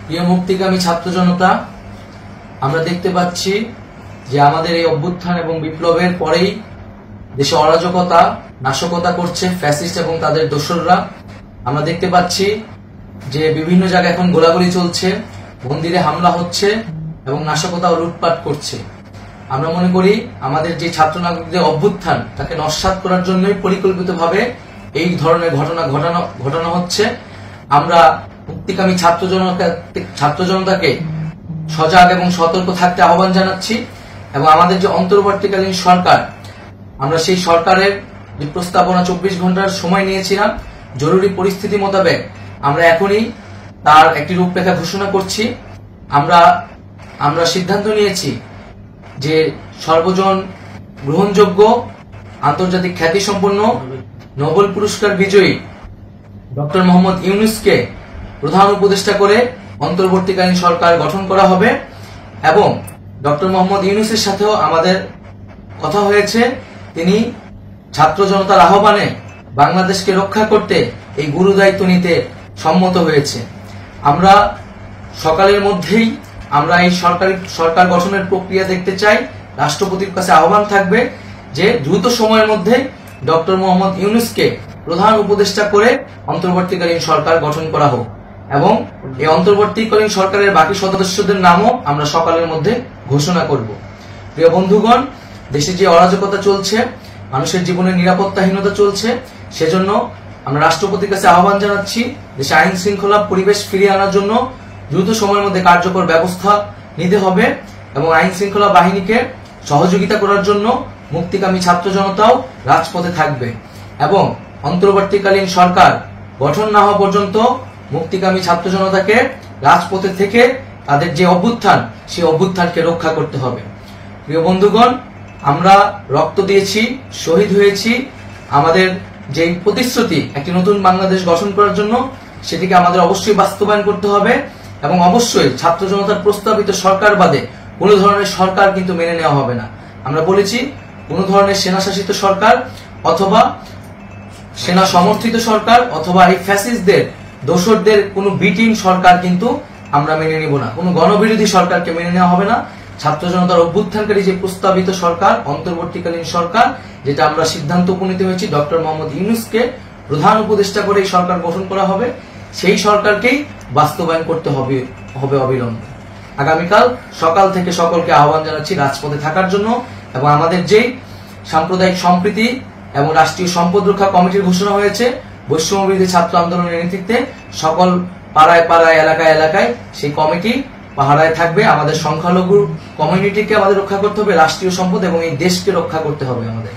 প্রিয় মুক্তিকামী ছাত্র জনতা, আমরা দেখতে পাচ্ছি যে আমাদের এই অভ্যুত্থান এবং বিপ্লবের পরেই দেশে অরাজকতা নাশকতা করছে ফ্যাসিস্ট এবং তাদের দোসররা। আমরা দেখতে পাচ্ছি যে বিভিন্ন জায়গায় এখন গোলাগুলি চলছে, মন্দিরে হামলা হচ্ছে এবং নাশকতা ও লুটপাট করছে। আমরা মনে করি আমাদের যে ছাত্র নাগরিকদের অভ্যুত্থান তাকে নস্যাৎ করার জন্যই পরিকল্পিতভাবে এই ধরনের ঘটনা ঘটানো হচ্ছে। আমরা মুক্তিকামী ছাত্র জনতাকে সজাগ এবং সতর্ক থাকতে আহ্বান জানাচ্ছি এবং আমাদের যে অন্তর্বর্তীকালীন সরকার, আমরা সেই সরকারের যে প্রস্তাবনা 24 ঘন্টার সময় নিয়েছিলাম, জরুরি পরিস্থিতি মোতাবেক আমরা এখনই তার একটি রূপরেখা ঘোষণা করছি। আমরা সিদ্ধান্ত নিয়েছি যে সর্বজন গ্রহণযোগ্য আন্তর্জাতিক খ্যাতিসম্পন্ন নোবেল পুরস্কার বিজয়ী ডক্টর মোহাম্মদ ইউনূসকে প্রধান উপদেষ্টা করে অন্তর্বর্তীকালীন সরকার গঠন করা হবে এবং ডক্টর মোহাম্মদ ইউনূসের সাথেও আমাদের কথা হয়েছে। তিনি ছাত্র জনতার আহ্বানে বাংলাদেশকে রক্ষা করতে এই গুরু দায়িত্ব নিতে সম্মত হয়েছে। আমরা সকালের মধ্যেই আমরা এই সরকার গঠনের প্রক্রিয়া দেখতে চাই। রাষ্ট্রপতির কাছে আহ্বান থাকবে যে দ্রুত সময়ের মধ্যে ডক্টর মোহাম্মদ ইউনূসকে প্রধান উপদেষ্টা করে অন্তর্বর্তীকালীন সরকার গঠন করা হোক এবং এই অন্তর্বর্তীকালীন সরকারের বাকি সদস্যদের নামও আমরা সকালের মধ্যে ঘোষণা করব। প্রিয় বন্ধুগণ, দেশে যে অরাজকতা চলছে, মানুষের জীবনে নিরাপত্তাহীনতা চলছে, সেজন্য আমরা রাষ্ট্রপতির কাছে আহ্বান জানাচ্ছি দেশে আইন শৃঙ্খলা পরিবেশ ফিরিয়ে আনার জন্য দ্রুত সময়ের মধ্যে কার্যকর ব্যবস্থা নিতে হবে এবং আইন শৃঙ্খলা বাহিনীকে সহযোগিতা করার জন্য মুক্তিকামী ছাত্র জনতাও রাজপথে থাকবে এবং অন্তর্বর্তীকালীন সরকার গঠন না হওয়া পর্যন্ত মুক্তিকামী ছাত্র জনতাকে রাজপথে থেকে তাদের যে অভ্যুত্থান, সেই অভ্যুত্থানকে রক্ষা করতে হবে। প্রিয় বন্ধুগণ, আমরা রক্ত দিয়েছি, শহীদ হয়েছি। আমাদের যে প্রতিশ্রুতি একটি নতুন বাংলাদেশ গঠন করার জন্য, সেটিকে আমাদের অবশ্যই বাস্তবায়ন করতে হবে এবং অবশ্যই ছাত্র জনতার প্রস্তাবিত সরকার বাদে কোনো ধরনের সরকার কিন্তু মেনে নেওয়া হবে না। আমরা বলেছি কোনো ধরনের সেনাশাসিত সরকার অথবা সেনা সমর্থিত সরকার অথবা এই ফ্যাসিস্টদের দোসরদের কোনো বিটিং সরকার কিন্তু আমরা মেনে নিব না। কোনো গণবিরোধী সরকারকে মেনে নেওয়া হবে না। ছাত্র জনতার অভ্যুত্থানকারী যে প্রস্তাবিত সরকার, অন্তর্বর্তীকালীন সরকার, যেটা আমরা সিদ্ধান্ত উপনীত হয়েছি ডক্টর মোহাম্মদ ইউনূসকে প্রধান উপদেষ্টা করে এই সরকার গঠন করা হবে, সেই সরকারকেই বাস্তবায়ন করতে হবে অবিলম্বে। আগামীকাল সকাল থেকে সকলকে আহ্বান জানাচ্ছি রাজপথে থাকার জন্য এবং আমাদের যে সাম্প্রদায়িক সম্প্রীতি এবং রাষ্ট্রীয় সম্পদ রক্ষা কমিটির ঘোষণা হয়েছে বৈষম্য বিরোধী ছাত্র আন্দোলনের নেতৃত্বে, সকল পাড়ায় পাড়ায় এলাকায় এলাকায় সেই কমিটি পাহারায় থাকবে। আমাদের সংখ্যালঘু কমিউনিটিকে আমাদের রক্ষা করতে হবে, রাষ্ট্রীয় সম্পদ এবং এই দেশকে রক্ষা করতে হবে আমাদের।